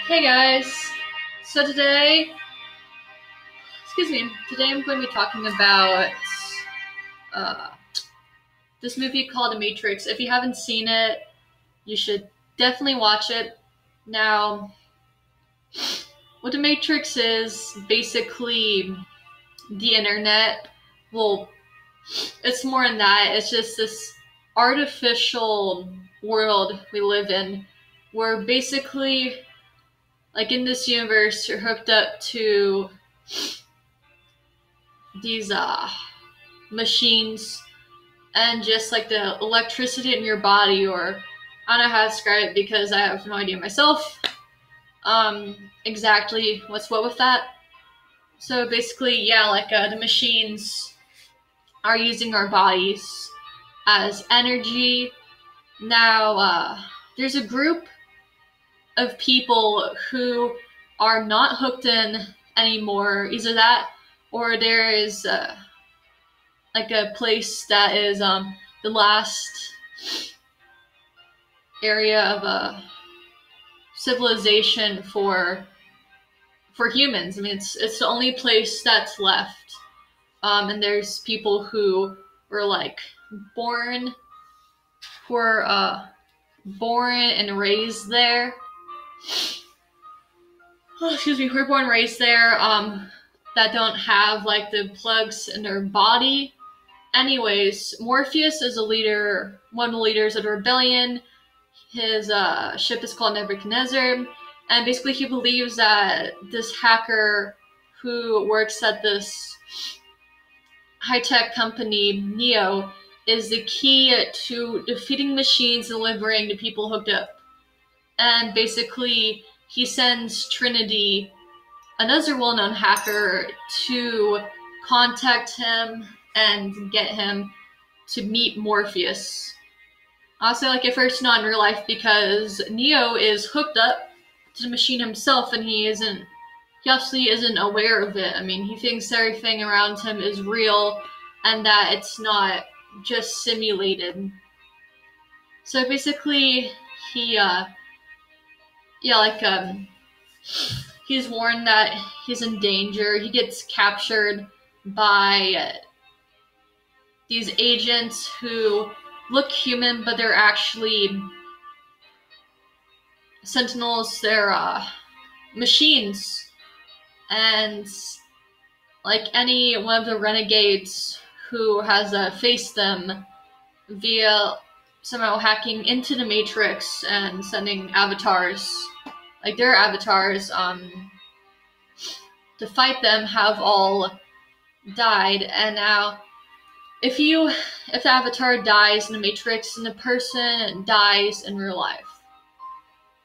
Hey guys, so today I'm going to be talking about uh, this movie called The Matrix. If you haven't seen it, you should definitely watch it. Now, what The Matrix is basically the internet. Well, it's more than that. It's just this artificial world we live in where basically, like in this universe, you're hooked up to these machines and just like the electricity in your body, or I don't know how to describe it because I have no idea myself exactly what's what with that. So basically, yeah, like the machines are using our bodies as energy. Now there's a group of people who are not hooked in anymore. Either that or there is like a place that is the last area of a civilization for humans. I mean, it's the only place that's left. And there's people who were like born who were born and raised there. Oh, excuse me, who were born and raised there. That don't have like the plugs in their body. Anyways, Morpheus is a leader, one of the leaders of the rebellion. His ship is called Nebuchadnezzar, and basically he believes that this hacker who works at this high-tech company, Neo, is the key to defeating machines and liberating the people hooked up. And basically, he sends Trinity, another well-known hacker, to contact him and get him to meet Morpheus. Also, like, at first not in real life because Neo is hooked up to the machine himself and he obviously isn't aware of it. I mean, he thinks everything around him is real and that it's not just simulated. So basically, he, he's warned that he's in danger. He gets captured by these agents who look human, but they're actually sentinels. They're machines. And like any one of the renegades who has faced them via somehow hacking into the Matrix and sending avatars, like their avatars, to fight them, have all died. And now if the avatar dies in the Matrix, then the person dies in real life.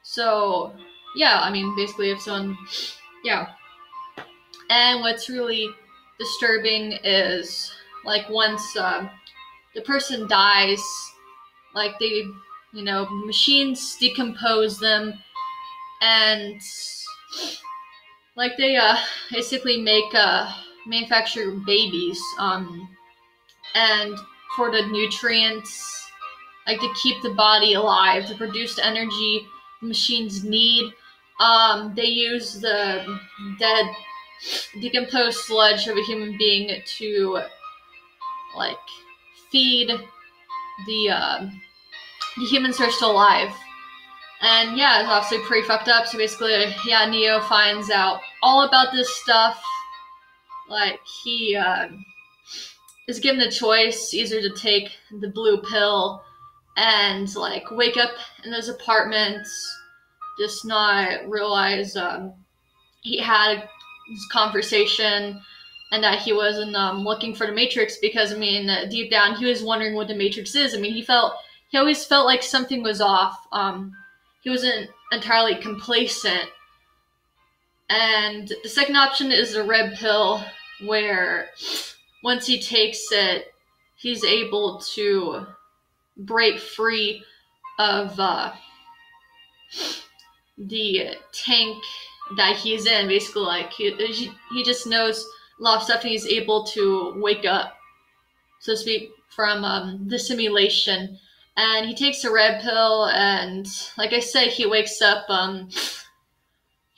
So yeah, I mean, basically if someone, yeah. And what's really disturbing is, like, once the person dies, like machines decompose them, and like they basically manufacture babies, and for the nutrients, like to keep the body alive, to produce the energy machines need, they use the dead, decomposed sludge of a human being to like feed the humans who are still alive. And yeah, it's obviously pretty fucked up. So basically, yeah, Neo finds out all about this stuff. Like, he is given a choice either to take the blue pill and like wake up in his apartment, just not realize he had this conversation and that he wasn't looking for the Matrix, because I mean, deep down he was wondering what the Matrix is. I mean, he always felt like something was off. He wasn't entirely complacent. And the second option is the red pill, where once he takes it, he's able to break free of the tank that he's in. Basically, like, he just knows a lot of stuff and he's able to wake up, so to speak, from the simulation. And he takes a red pill, and like I said, he wakes up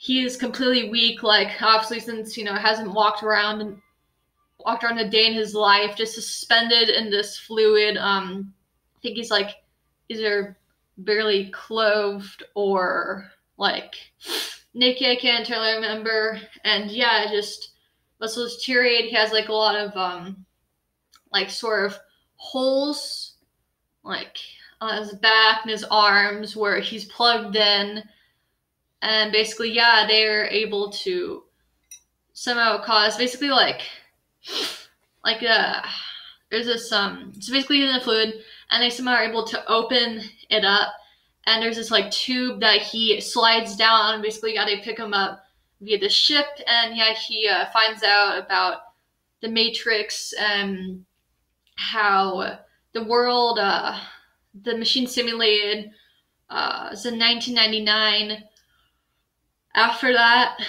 he is completely weak, like obviously since, hasn't walked around a day in his life, just suspended in this fluid. I think he's like either barely clothed or like naked. I can't entirely remember. And yeah, just muscles deteriorate. He has like a lot of like sort of holes like on his back and his arms where he's plugged in. And basically, yeah, they're able to somehow cause basically like there's this so basically he's in a fluid and they somehow are able to open it up, and there's this like tube that he slides down, and basically yeah, they pick him up via the ship, and yeah, he finds out about the Matrix and how the world the machine simulated is in 1999. After that,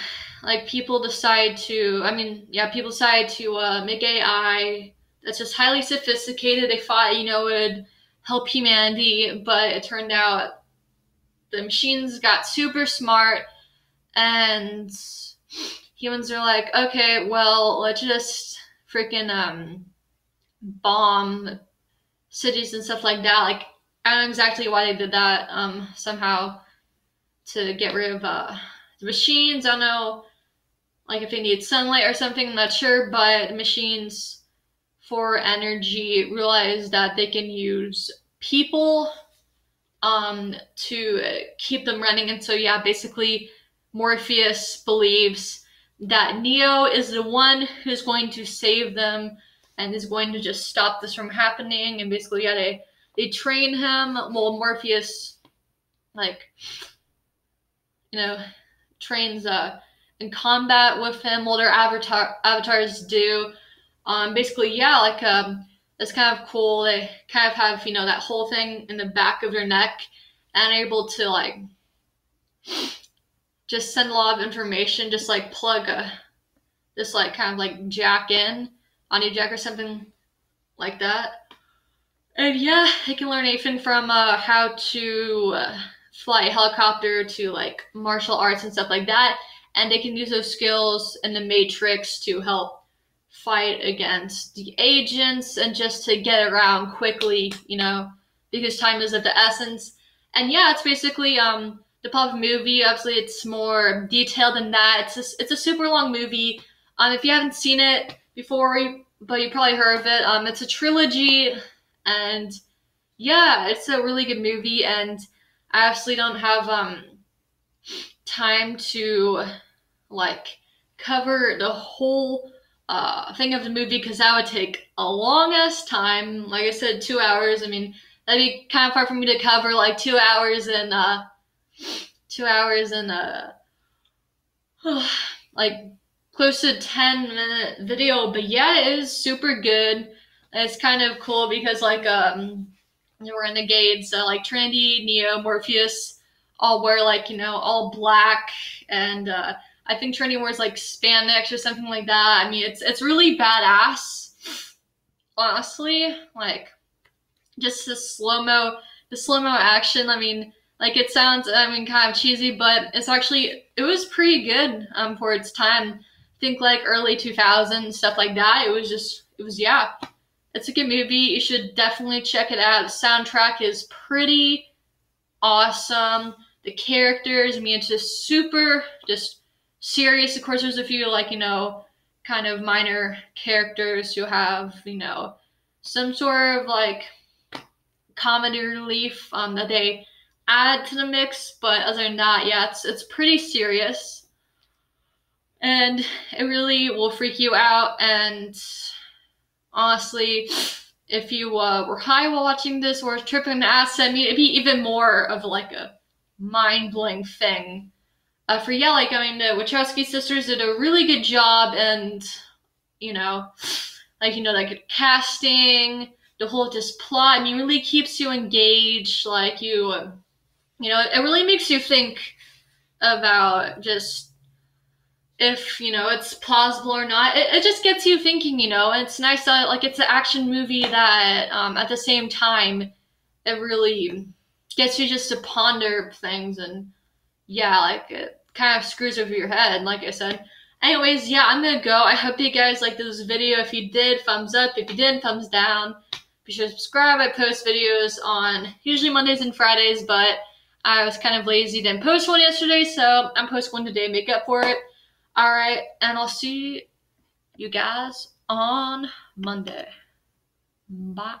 like people decide to make AI that's just highly sophisticated. They thought, it would help humanity, but it turned out the machines got super smart, and humans are like, okay, well, let's just freaking bomb cities and stuff like that. Like, I don't know exactly why they did that, somehow to get rid of the machines. I don't know, like if they need sunlight or something, I'm not sure, but machines for energy realize that they can use people to keep them running. And so yeah, basically Morpheus believes that Neo is the one who's going to save them and is going to just stop this from happening. And basically, yeah, they train him. Well, Morpheus, like, trains in combat with him. Well, their avatars do. Basically, yeah, like it's kind of cool. They kind of have, that whole thing in the back of their neck, and able to like just send a lot of information, just like plug this like kind of like jack in on your jack or something like that. And yeah, they can learn anything from how to fly a helicopter to like martial arts and stuff like that. And they can use those skills in the Matrix to help fight against the agents and just to get around quickly, because time is of the essence. And yeah, it's basically the plot of the movie. Obviously, it's more detailed than that. It's a super long movie. If you haven't seen it before, but you probably heard of it, it's a trilogy, and yeah, it's a really good movie. And I actually don't have time to like cover the whole thing of the movie, because that would take a long ass time. Like I said, 2 hours. I mean, that'd be kind of hard for me to cover like 2 hours and 2 hours and like close to 10-minute video. But yeah, it is super good. It's kind of cool because like the renegades, like Trinity, Neo, Morpheus, all wear like all black, and I think Trinity wears like spandex or something like that. I mean, it's really badass, honestly. Like just the slow-mo action. I mean, like it sounds, kind of cheesy, but it was pretty good for its time. Think like early 2000s, stuff like that. It was yeah. It's a good movie. You should definitely check it out. The soundtrack is pretty awesome. The characters, it's just super, just serious. Of course, there's a few like, kind of minor characters who have, some sort of like comedy relief that they add to the mix. But other than that, yeah, it's pretty serious. And it really will freak you out. And honestly, if you were high while watching this or tripping acid, it'd be even more of like a mind-blowing thing. The Wachowski sisters did a really good job, and like casting, the whole just plot. Really keeps you engaged. Like it really makes you think about just if it's plausible or not. It just gets you thinking. And it's nice that like it's an action movie that at the same time it really gets you just to ponder things. And yeah, like it kind of screws over your head, like I said. Anyways, yeah, I'm gonna go. I hope you guys liked this video. If you did, thumbs up. If you didn't, thumbs down. Be sure to subscribe. I post videos on usually Mondays and Fridays, but I was kind of lazy, didn't post one yesterday, so I'm posting one today, make up for it. Alright, and I'll see you guys on Monday. Bye.